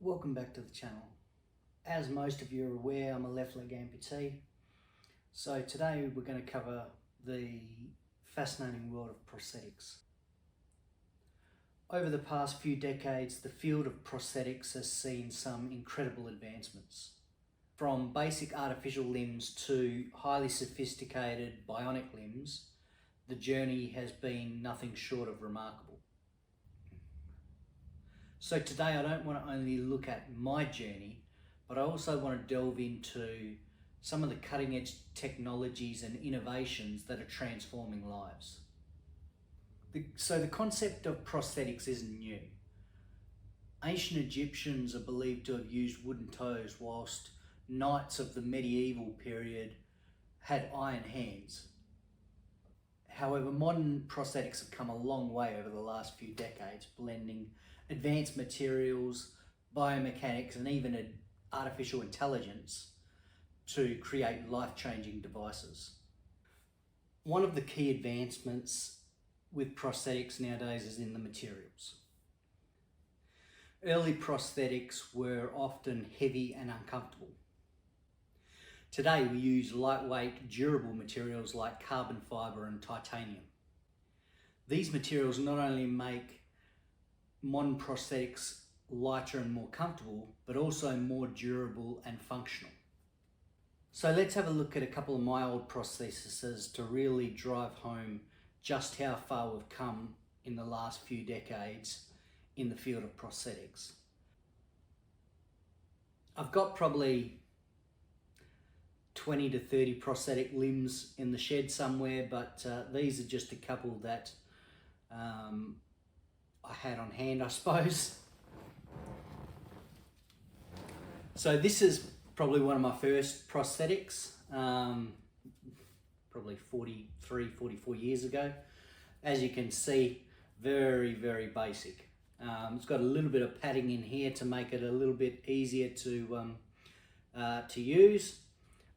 Welcome back to the channel. As most of you are aware, I'm a left leg amputee. So today we're going to cover the fascinating world of prosthetics. Over the past few decades, the field of prosthetics has seen some incredible advancements. From basic artificial limbs to highly sophisticated bionic limbs, the journey has been nothing short of remarkable. So today I don't want to only look at my journey, but I also want to delve into some of the cutting edge technologies and innovations that are transforming lives. So the concept of prosthetics isn't new. Ancient Egyptians are believed to have used wooden toes, whilst knights of the medieval period had iron hands. However, modern prosthetics have come a long way over the last few decades, blending advanced materials, biomechanics, and even artificial intelligence to create life-changing devices. One of the key advancements with prosthetics nowadays is in the materials. Early prosthetics were often heavy and uncomfortable. Today we use lightweight, durable materials like carbon fibre and titanium. These materials not only make modern prosthetics lighter and more comfortable, but also more durable and functional. So let's have a look at a couple of my old prostheses to really drive home just how far we've come in the last few decades in the field of prosthetics. I've got probably 20 to 30 prosthetic limbs in the shed somewhere, but these are just a couple that I had on hand, I suppose. So this is probably one of my first prosthetics, probably 43, 44 years ago. As you can see, very, very basic. It's got a little bit of padding in here to make it a little bit easier to use.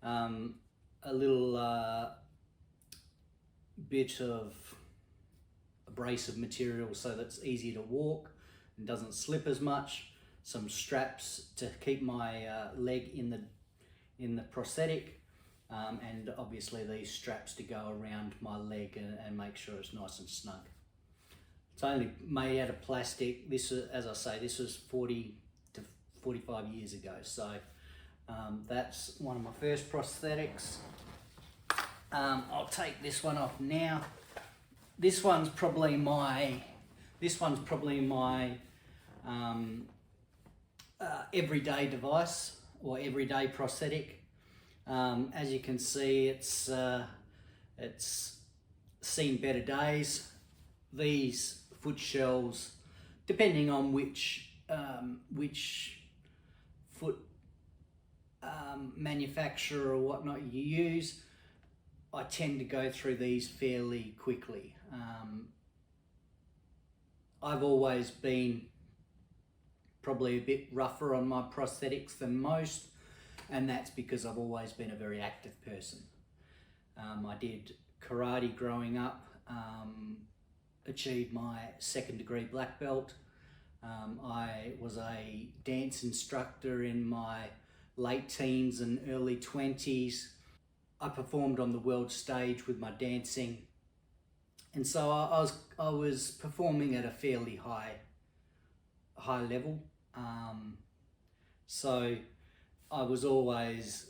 A little bit of abrasive material so that's easy to walk and doesn't slip as much. Some straps to keep my leg in the prosthetic, and obviously these straps to go around my leg and make sure it's nice and snug. It's only made out of plastic. This is, as I say, this was 40 to 45 years ago. So that's one of my first prosthetics. I'll take this one off now. This one's probably my everyday device or everyday prosthetic. As you can see, it's seen better days. These foot shells, depending on which foot manufacturer or whatnot you use, I tend to go through these fairly quickly. I've always been probably a bit rougher on my prosthetics than most, and that's because I've always been a very active person. I did karate growing up, achieved my 2nd degree black belt. I was a dance instructor in my late teens and early 20s. I performed on the world stage with my dancing, and so I was performing at a fairly high level. So I was always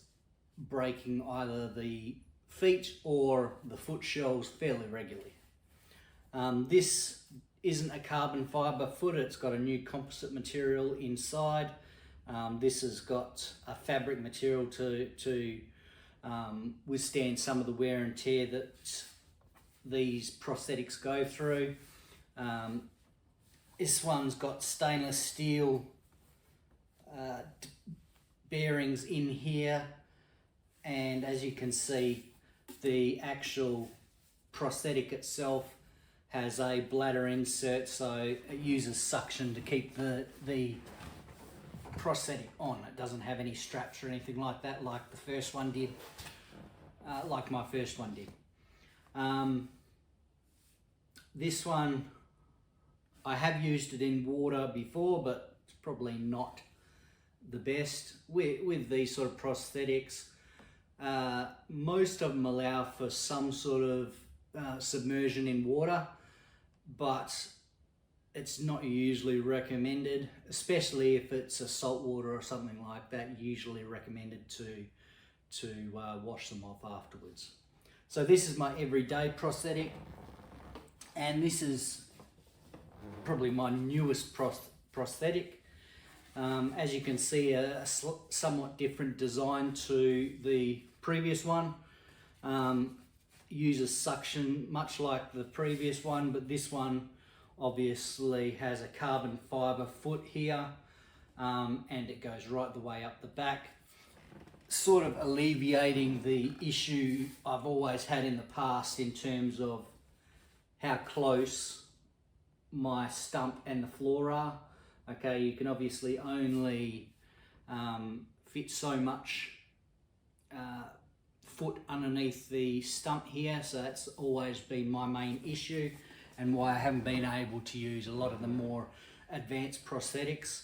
breaking either the feet or the foot shells fairly regularly. This isn't a carbon fibre foot, it's got a new composite material inside. This has got a fabric material to withstand some of the wear and tear that these prosthetics go through. This one's got stainless steel bearings in here, and as you can see, the actual prosthetic itself has a bladder insert, so it uses suction to keep the prosthetic on. It doesn't have any straps or anything like that, like the first one did, like my first one did. This one, I have used it in water before, but it's probably not the best with these sort of prosthetics. Most of them allow for some sort of submersion in water, but it's not usually recommended, especially if it's a salt water or something like that. Usually recommended to wash them off afterwards. So this is my everyday prosthetic, and this is probably my newest prosthetic. As you can see, a somewhat different design to the previous one. Uses suction much like the previous one, but this one obviously has a carbon fibre foot here, and it goes right the way up the back, sort of alleviating the issue I've always had in the past in terms of how close my stump and the floor are. Okay, you can obviously only fit so much foot underneath the stump here, so that's always been my main issue and why I haven't been able to use a lot of the more advanced prosthetics.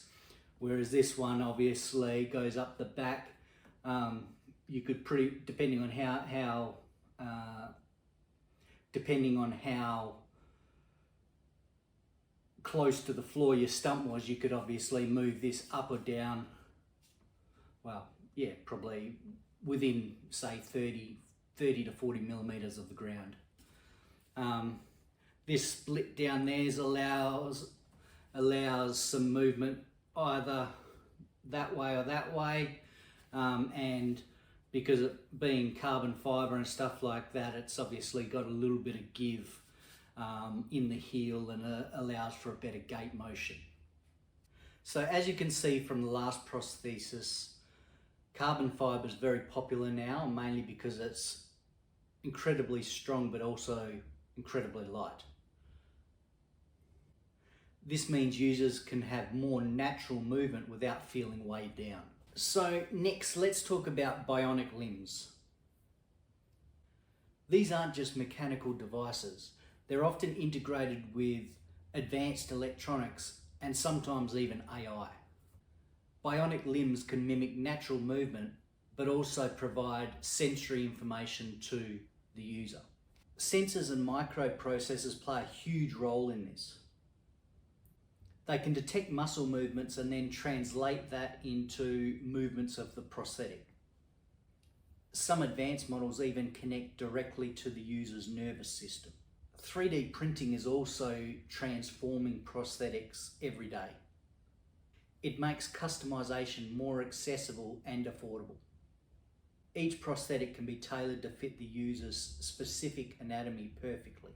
Whereas this one obviously goes up the back. You could depending on how close to the floor your stump was, you could obviously move this up or down. Well, yeah, probably within say 30 to 40 millimeters of the ground. This split down there allows some movement either that way or that way, and because it being carbon fibre and stuff like that, it's obviously got a little bit of give in the heel, and allows for a better gait motion. So as you can see from the last prosthesis, carbon fibre is very popular now, mainly because it's incredibly strong but also incredibly light. This means users can have more natural movement without feeling weighed down. So next, let's talk about bionic limbs. These aren't just mechanical devices. They're often integrated with advanced electronics and sometimes even AI. Bionic limbs can mimic natural movement, but also provide sensory information to the user. Sensors and microprocessors play a huge role in this. They can detect muscle movements and then translate that into movements of the prosthetic. Some advanced models even connect directly to the user's nervous system. 3D printing is also transforming prosthetics every day. It makes customization more accessible and affordable. Each prosthetic can be tailored to fit the user's specific anatomy perfectly.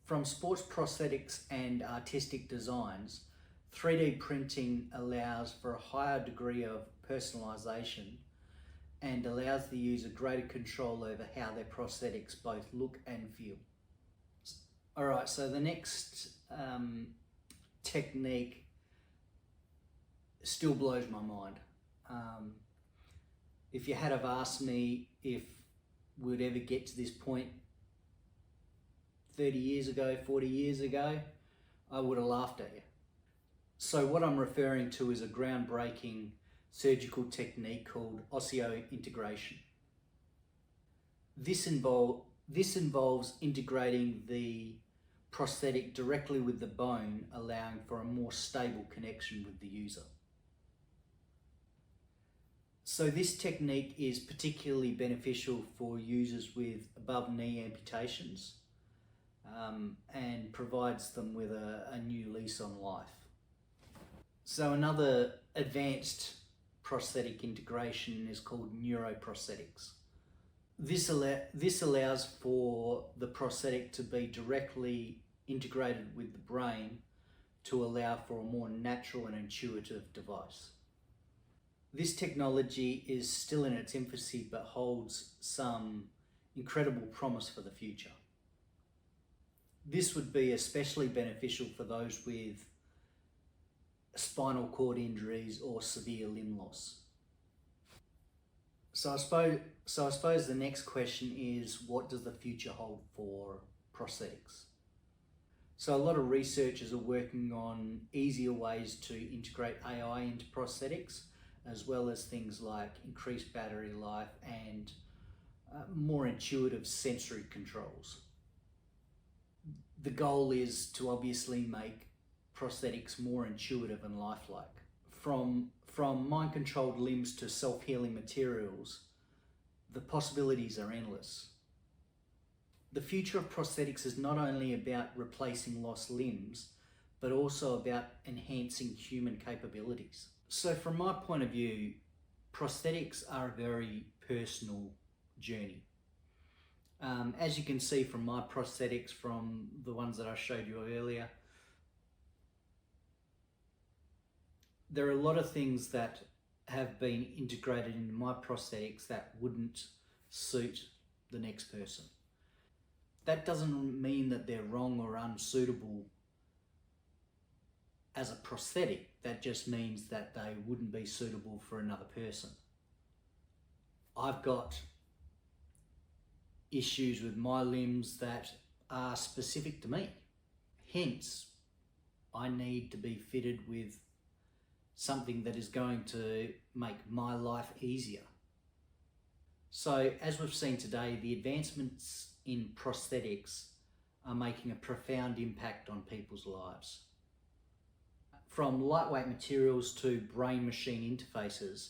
From sports prosthetics and artistic designs, 3D printing allows for a higher degree of personalization and allows the user greater control over how their prosthetics both look and feel. Alright, so the next technique still blows my mind. If you had have asked me if we'd ever get to this point 30 years ago, 40 years ago, I would have laughed at you. So what I'm referring to is a groundbreaking surgical technique called osseointegration. This involves integrating the prosthetic directly with the bone, allowing for a more stable connection with the user. So this technique is particularly beneficial for users with above-knee amputations, and provides them with a new lease on life. So another advanced prosthetic integration is called neuroprosthetics. This allows for the prosthetic to be directly integrated with the brain to allow for a more natural and intuitive device. This technology is still in its infancy but holds some incredible promise for the future. This would be especially beneficial for those with spinal cord injuries or severe limb loss. So I suppose the next question is, what does the future hold for prosthetics? So a lot of researchers are working on easier ways to integrate AI into prosthetics, as well as things like increased battery life and more intuitive sensory controls. The goal is to obviously make prosthetics more intuitive and lifelike. From mind-controlled limbs to self-healing materials, the possibilities are endless. The future of prosthetics is not only about replacing lost limbs, but also about enhancing human capabilities. So from my point of view, prosthetics are a very personal journey. As you can see from my prosthetics, from the ones that I showed you earlier, there are a lot of things that have been integrated into my prosthetics that wouldn't suit the next person. That doesn't mean that they're wrong or unsuitable as a prosthetic. That just means that they wouldn't be suitable for another person. I've got issues with my limbs that are specific to me. Hence, I need to be fitted with something that is going to make my life easier. So, as we've seen today, the advancements in prosthetics are making a profound impact on people's lives. From lightweight materials to brain-machine interfaces,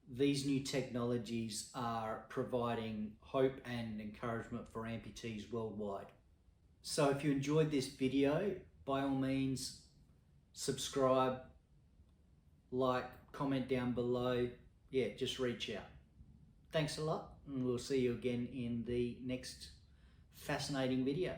these new technologies are providing hope and encouragement for amputees worldwide. So if you enjoyed this video, by all means, subscribe, like, comment down below. Yeah, just reach out. Thanks a lot, and we'll see you again in the next fascinating video.